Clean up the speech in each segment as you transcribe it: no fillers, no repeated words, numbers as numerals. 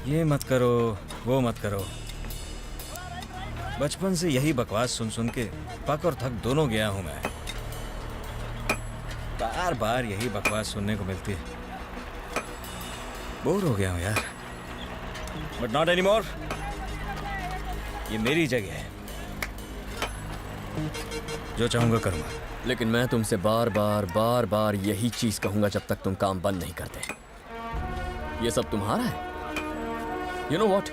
ये मत करो, वो मत करो। बचपन से यही बकवास सुन सुन के पक और थक दोनों गया हूं मैं। बार बार यही बकवास सुनने को मिलती है। बोर हो गया हूं यार। But not any more. ये मेरी जगह है, जो चाहूंगा करूंगा। लेकिन मैं तुमसे बार बार यही चीज कहूंगा जब तक तुम काम बंद नहीं करते। ये सब तुम्हारा है। यू नो वॉट,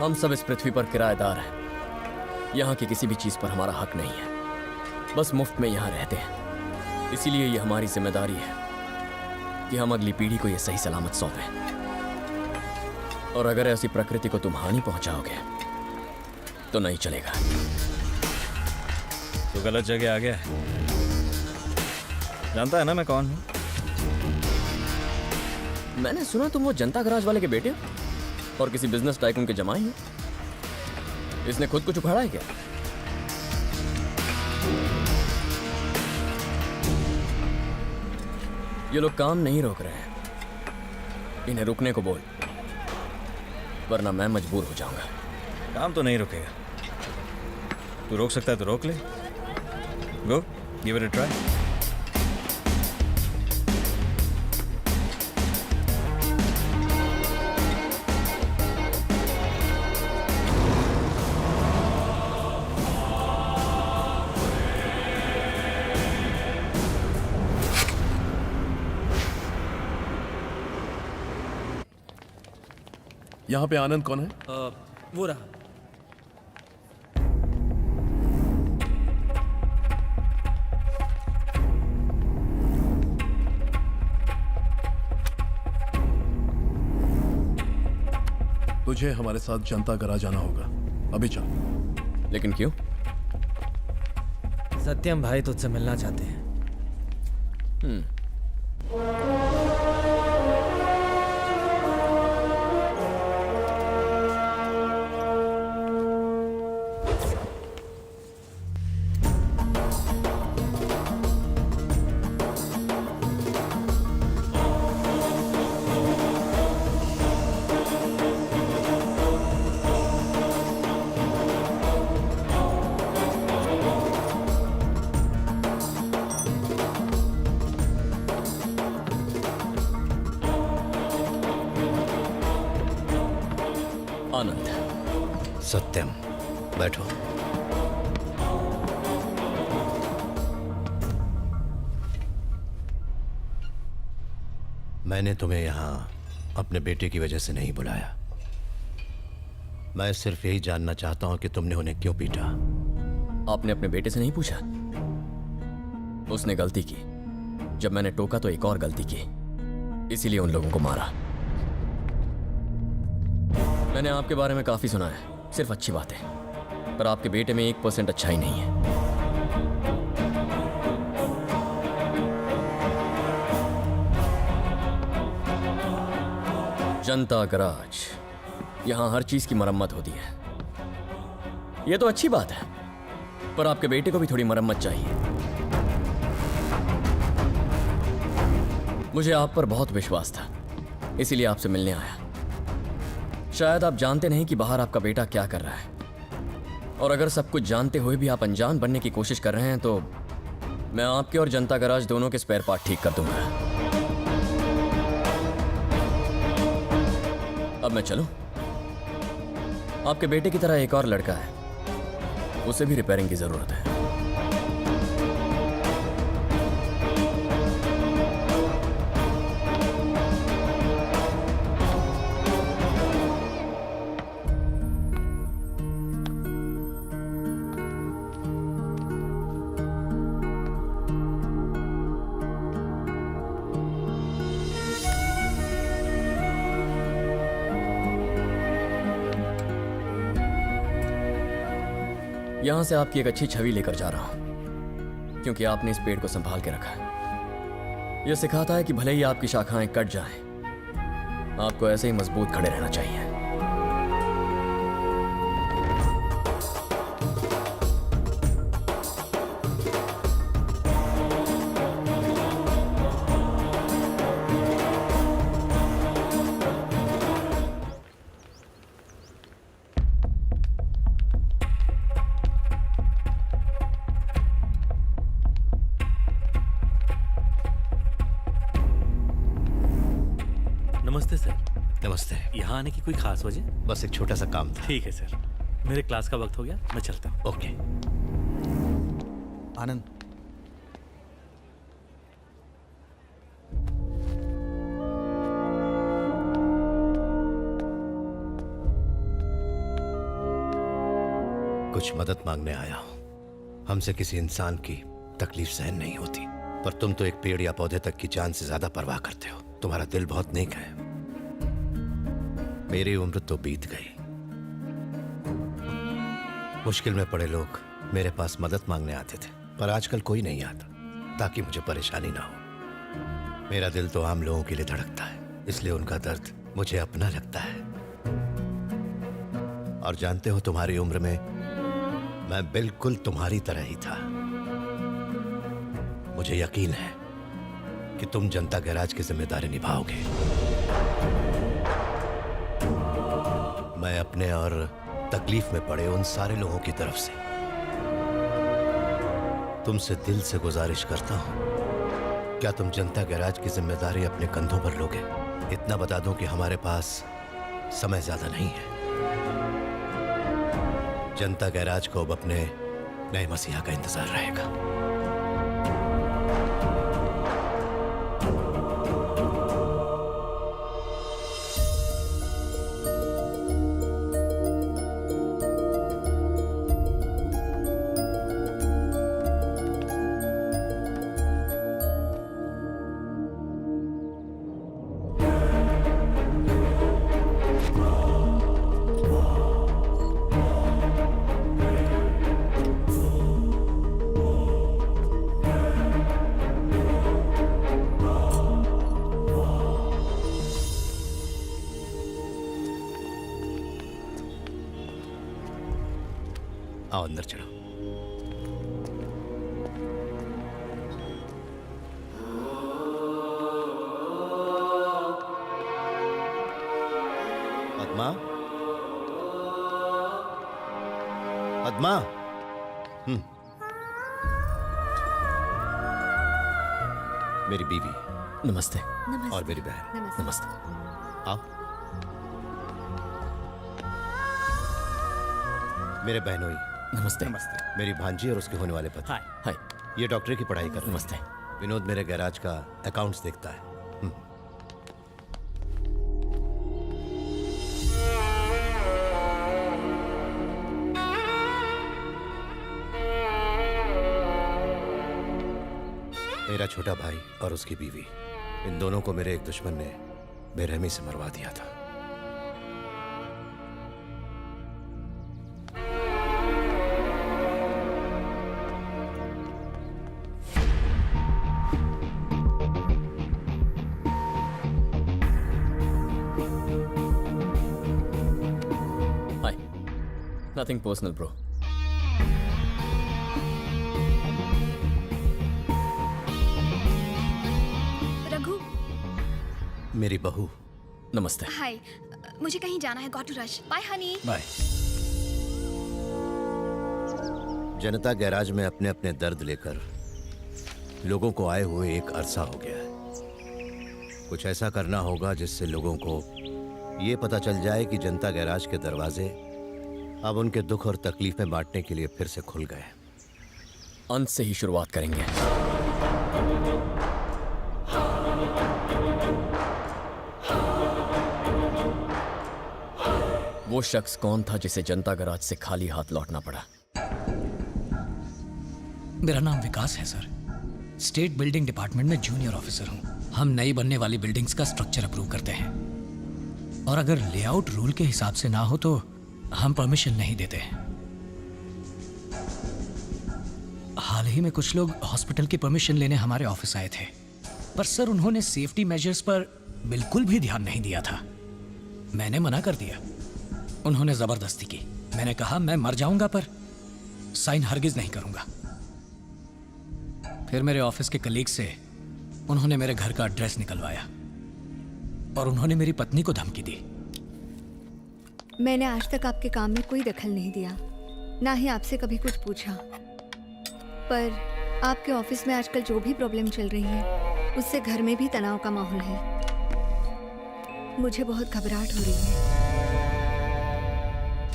हम सब इस पृथ्वी पर किराएदार हैं। यहाँ की किसी भी चीज पर हमारा हक नहीं है, बस मुफ्त में यहाँ रहते हैं। इसीलिए ये हमारी जिम्मेदारी है कि हम अगली पीढ़ी को ये सही सलामत सौंपें। और अगर ऐसी प्रकृति को तुम हानि पहुंचाओगे तो नहीं चलेगा। तो गलत जगह आ गया है। जानता है ना मैं कौन हूं? मैंने सुना तुम वो जनता गराज वाले के बेटे हो और किसी बिजनेस टाइकून के जमाई हो। इसने खुद कुछ उखाड़ा है क्या? ये लोग काम नहीं रोक रहे हैं, इन्हें रुकने को बोल, वरना मैं मजबूर हो जाऊंगा। काम तो नहीं रुकेगा। तू रोक सकता है तो रोक ले। गो, गिव इट अ ट्राई। यहाँ पे आनंद कौन है? वो रहा। तुझे हमारे साथ जनता गराज जाना होगा, अभी चल। लेकिन क्यों? सत्यम भाई तुझसे मिलना चाहते हैं। आनंद। सत्यम, बैठो। मैंने तुम्हें यहां अपने बेटे की वजह से नहीं बुलाया। मैं सिर्फ यही जानना चाहता हूं कि तुमने उन्हें क्यों पीटा। आपने अपने बेटे से नहीं पूछा? उसने गलती की, जब मैंने टोका तो एक और गलती की, इसीलिए उन लोगों को मारा। मैंने आपके बारे में काफी सुना है, सिर्फ अच्छी बातें, पर आपके बेटे में 1% अच्छाई नहीं है। जनता गराज, यहां हर चीज की मरम्मत होती है। यह तो अच्छी बात है, पर आपके बेटे को भी थोड़ी मरम्मत चाहिए। मुझे आप पर बहुत विश्वास था, इसीलिए आपसे मिलने आया। शायद आप जानते नहीं कि बाहर आपका बेटा क्या कर रहा है, और अगर सब कुछ जानते हुए भी आप अनजान बनने की कोशिश कर रहे हैं तो मैं आपके और जनता गराज दोनों के स्पेयर पार्ट ठीक कर दूंगा। अब मैं चलूं? आपके बेटे की तरह एक और लड़का है, उसे भी रिपेयरिंग की जरूरत है। यहां से आपकी एक अच्छी छवि लेकर जा रहा हूं, क्योंकि आपने इस पेड़ को संभाल के रखा है। यह सिखाता है कि भले ही आपकी शाखाएं कट जाएं, आपको ऐसे ही मजबूत खड़े रहना चाहिए। नमस्ते सर। नमस्ते। यहाँ आने की कोई खास वजह? बस एक छोटा सा काम था। ठीक है सर, मेरे क्लास का वक्त हो गया, मैं चलता हूँ। ओके। आनंद, कुछ मदद मांगने आया हूं। हमसे किसी इंसान की तकलीफ सहन नहीं होती, पर तुम तो एक पेड़ या पौधे तक की जान से ज्यादा परवाह करते हो। तुम्हारा दिल बहुत नेक है। मेरी उम्र तो बीत गई। मुश्किल में पड़े लोग मेरे पास मदद मांगने आते थे, पर आजकल कोई नहीं आता, ताकि मुझे परेशानी ना हो। मेरा दिल तो आम लोगों के लिए धड़कता है, इसलिए उनका दर्द मुझे अपना लगता है। और जानते हो, तुम्हारी उम्र में मैं बिल्कुल तुम्हारी तरह ही था। मुझे यकीन है कि तुम जनता गैराज की जिम्मेदारी निभाओगे। मैं अपने और तकलीफ में पड़े उन सारे लोगों की तरफ से तुमसे दिल से गुजारिश करता हूं, क्या तुम जनता गैराज की जिम्मेदारी अपने कंधों पर लोगे? इतना बता दूं कि हमारे पास समय ज्यादा नहीं है। जनता गैराज को अब अपने नए मसीहा का इंतजार रहेगा। आओ अंदर चलो। पद्मा, पद्मा। मेरी बीवी नमस्ते। और मेरी बहन। नमस्ते। आओ। मेरे बहनोई। नमस्ते। मेरी भांजी और उसके होने वाले पति। हाय। हाय। ये डॉक्टरी की पढ़ाई कर रहे हैं। नमस्ते। विनोद मेरे गैराज का अकाउंट्स देखता है। मेरा छोटा भाई और उसकी बीवी, इन दोनों को मेरे एक दुश्मन ने बेरहमी से मरवा दिया था। Hi. Nothing personal bro. Raghu. मेरी बहू। नमस्ते। हाय, मुझे कहीं जाना है, got to rush. Bye honey. Bye. Janatha garage में अपने अपने दर्द लेकर लोगों को आए हुए एक अरसा हो गया है। कुछ ऐसा करना होगा जिससे लोगों को ये पता चल जाए कि जनता गैराज के दरवाजे अब उनके दुख और तकलीफें बांटने के लिए फिर से खुल गए। अंत से ही शुरुआत करेंगे। वो शख्स कौन था जिसे जनता गैराज से खाली हाथ लौटना पड़ा? मेरा नाम विकास है सर। स्टेट बिल्डिंग डिपार्टमेंट में जूनियर ऑफिसर हूँ। हम नई बनने वाली बिल्डिंग्स का स्ट्रक्चर अप्रूव करते हैं, और अगर लेआउट रूल के हिसाब से ना हो तो हम परमिशन नहीं देते हैं। हाल ही में कुछ लोग हॉस्पिटल की परमिशन लेने हमारे ऑफिस आए थे, पर सर उन्होंने सेफ्टी मेजर्स पर बिल्कुल भी ध्यान नहीं दिया था। मैंने मना कर दिया। उन्होंने जबरदस्ती की। मैंने कहा मैं मर जाऊंगा पर साइन हरगिज नहीं करूंगा। फिर मेरे ऑफिस के कलीग से उन्होंने मेरे घर का एड्रेस निकलवाया और उन्होंने मेरी पत्नी को धमकी दी। मैंने आज तक आपके काम में कोई दखल नहीं दिया, ना ही आपसे कभी कुछ पूछा, पर आपके ऑफिस में आजकल जो भी प्रॉब्लम चल रही है उससे घर में भी तनाव का माहौल है। मुझे बहुत घबराहट हो रही है।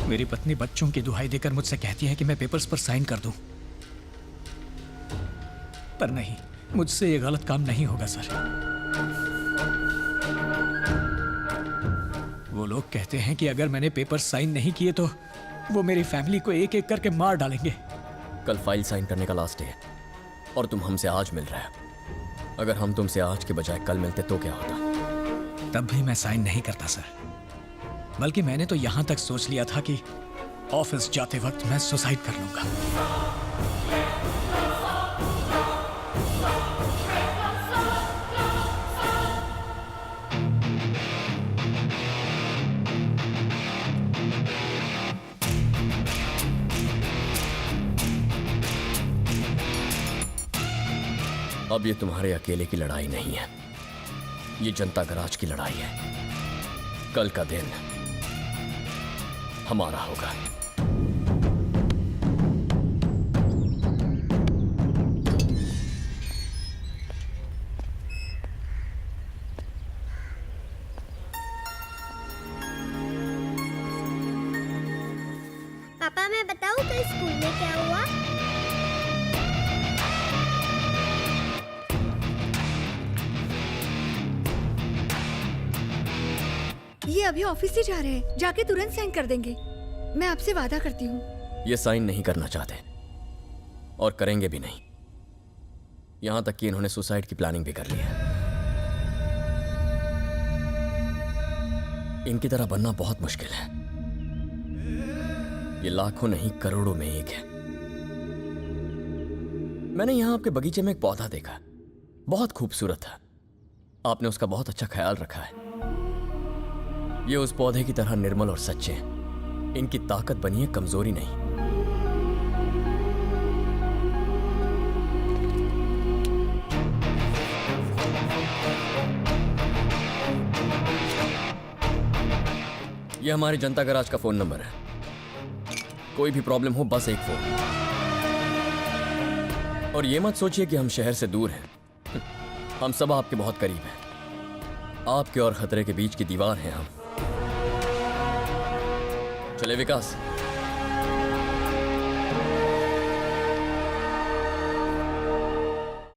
मेरी पत्नी बच्चों की दुहाई देकर मुझसे कहती है कि मैं पेपर्स पर साइन कर दूं। पर नहीं, मुझसे ये गलत काम नहीं होगा सर। वो लोग कहते हैं कि अगर मैंने पेपर साइन नहीं किए तो वो मेरी फैमिली को एक एक करके मार डालेंगे। कल फाइल साइन करने का लास्ट डे है और तुम हमसे आज मिल रहे हो। अगर हम तुमसे आज के बजाय कल मिलते तो क्या होता? तब भी मैं साइन नहीं करता सर। बल्कि मैंने तो यहां तक सोच लिया था कि ऑफिस जाते वक्त मैं सुसाइड कर लूंगा। अब ये तुम्हारे अकेले की लड़ाई नहीं है, ये जनता गराज की लड़ाई है। कल का दिन हमारा होगा। पापा मैं बताऊं कल स्कूल में क्या हुआ? ये अभी ऑफिस से जा रहे हैं, जाके तुरंत साइन कर देंगे। मैं आपसे वादा करती हूँ। ये साइन नहीं करना चाहते और करेंगे भी नहीं। यहां तक कि इन्होंने सुसाइड की प्लानिंग भी कर ली है। इनकी तरह बनना बहुत मुश्किल है। ये लाखों नहीं करोड़ों में एक है। मैंने यहां आपके बगीचे में एक पौधा देखा, बहुत खूबसूरत था। आपने उसका बहुत अच्छा ख्याल रखा है। ये उस पौधे की तरह निर्मल और सच्चे हैं। इनकी ताकत बनी है, कमजोरी नहीं। ये हमारी जनता गराज का फोन नंबर है। कोई भी प्रॉब्लम हो बस एक फोन। और ये मत सोचिए कि हम शहर से दूर हैं। हम सब आपके बहुत करीब हैं। आपके और खतरे के बीच की दीवार हैं हम। चले विकास।